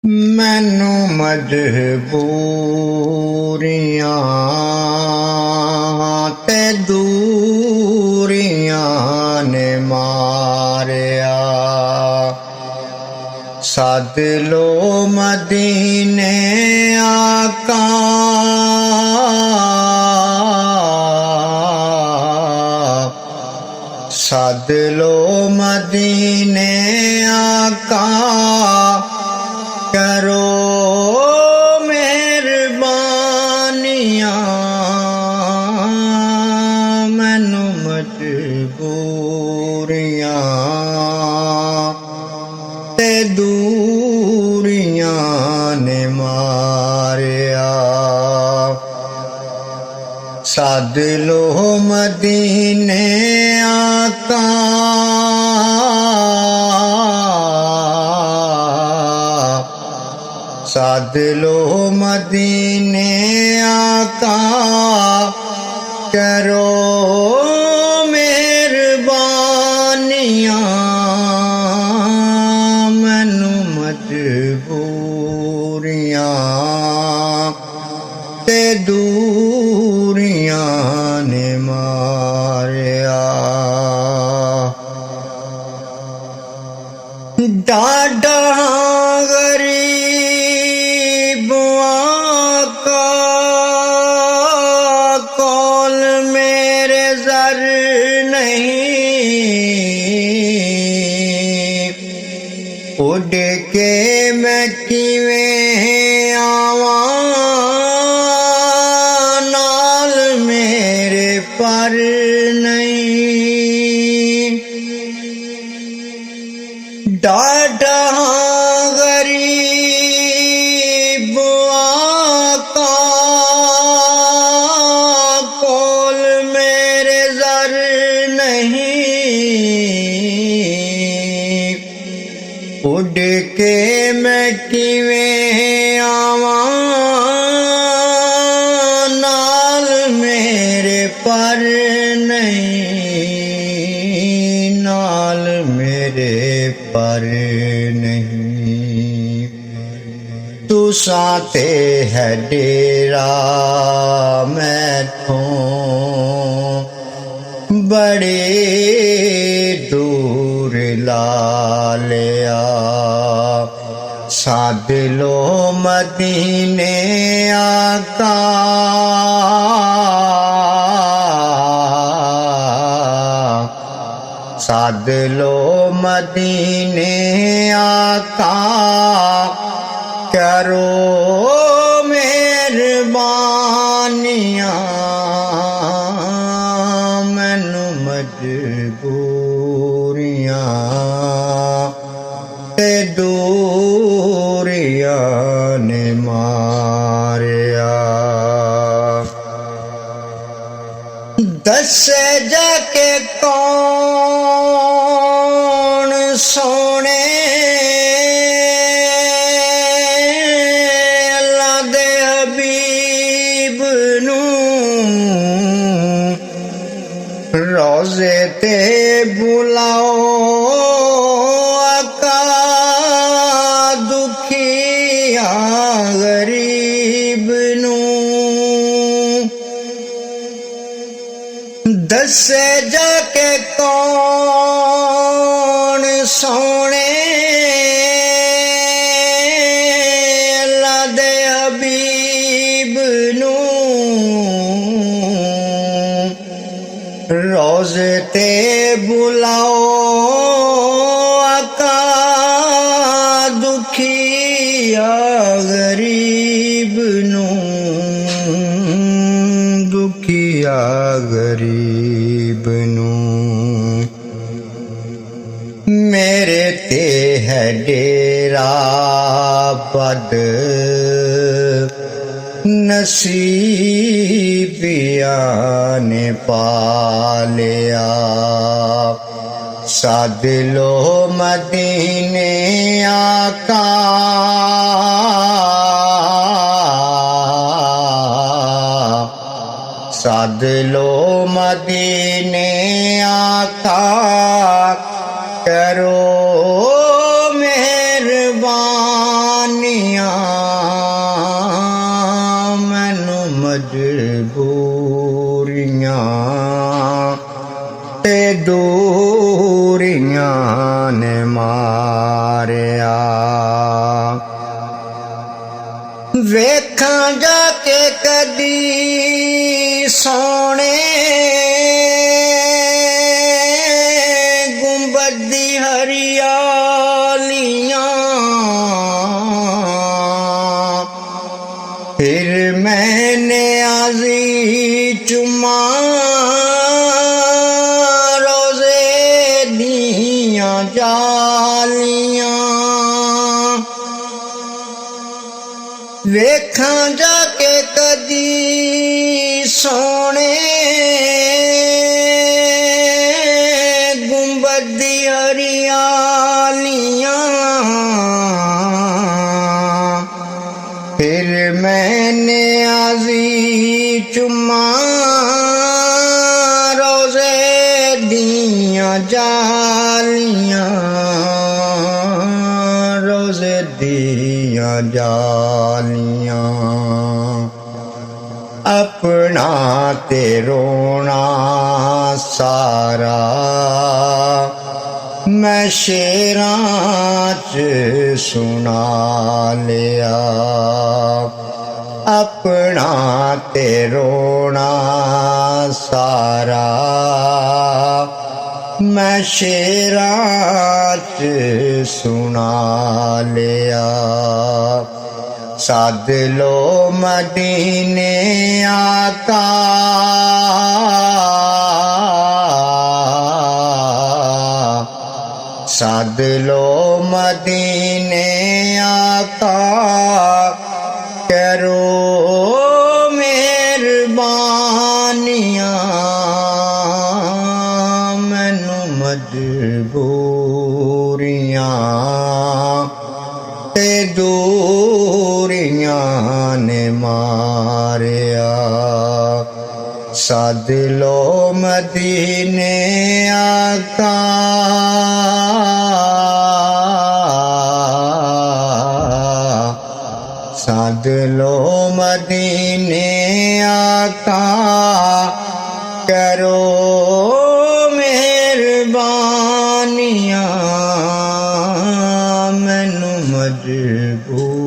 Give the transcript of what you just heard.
मैनू मजबूरियां ते दूरियां ने मारिया। सद लो मदीने आका, सद लो मदीने आका, करो मेहरबानियां। मैनू मजबूरियां ते दूरियां ने मारिया। सद लो मदीने आका, सद लो मदीने आका, करो मेहरबानियां। मैनू मजबूरियां ते दूरियां ने मारिया। डाडा गरीब आका, कौल मेरे जर नहीं। उड़ के मैं किवें आवां, नाल मेरे पर नहीं। डाडा गरीब आका, कौल मेरे जर नहीं। उड़ के मैं किवें आवां, नाल मेरे पर नहीं, नाल मेरे पर नहीं। तुसां ते है डेरा मैथों, बड़े दूर ला लिया। सद लो मदीने आका, सद लो मदीने आका, करो मेहरबानियां। मैनू मजबूरियां ते दूरियां ने मारिया। दसे जाके कौन सोने, अल्लाह दे हबीब नू रोज़े ते बुलाओ आका, दुखिया गरीब नू। दसे जाके कौन सोने, अल्लाह दे हबीब नू रोज़े ते बुलाओ आका, दुखिया गरीब नू, दुखिया गरीब नू। मेरे ते है डेरा बद नसीबियां ने पालिया। सद लो मदीने आका, सद लो मदीने आका, करो मेहरबानी ਵੇਖਾਂ ਜਾ ਕੇ ਕਦੀ ਸੋਹਣੇ ਗੁੰਬਦ ਦੀ ਹਰਿਆਲੀਆਂ, ਫਿਰ ਮੈਨੇ ਆਜ਼ੀ ਚੁਮਾ ਰੋਜ਼ੇ ਦੀਆਂ ਜਾਲੀਆਂ। ਵੇਖਾਂ ਜਾ ਕੇ ਕਦੀ ਸੋਹਣੇ ਗੁੰਬਦ ਦੀ ਹਰਿਆਲੀਆਂ, ਫਿਰ ਮੈਨੇ ਆਜ਼ੀ ਚੁਮਾ ਰੋਜ਼ੇ ਦੀਆਂ ਜਾਲੀਆਂ, ਰੋਜ਼ੇ ਦੀਆਂ ਜਾਲੀਆਂ। ਆਪਣਾ ਤੇ ਰੋਣਾ ਸਾਰਾ ਮੈਂ ਸ਼ੇਰਾਂ 'ਚ ਸੁਣਾ ਲਿਆ। ਆਪਣਾ ਤੇ ਰੋਣਾ ਸਾਰਾ ਮੈਂ ਸ਼ੇਰਾਂ 'ਚ ਸੁਣਾ ਲਿਆ। ਸੱਦ ਲੋ ਮਦੀਨੇ ਆਕਾ, ਸੱਦ ਲੋ ਮਦੀਨੇ ਆਕਾ, ਕਰੋ ਮਿਹਰਬਾਨੀਆਂ, ਮੈਨੂੰ ਮਜਬੂਰੀਆਂ ਤੇ ਦੂਰੀਆਂ ਨੇ ਮਾਰਿਆ। ਸੱਦ ਲੋ ਮਦੀਨੇ ਆਕਾ, ਸੱਦ ਲੋ ਮਦੀਨੇ ਆਕਾ, ਕਰੋ ਮਿਹਰਬਾਨੀਆਂ, ਮੈਨੂੰ ਮਜਬੂਰ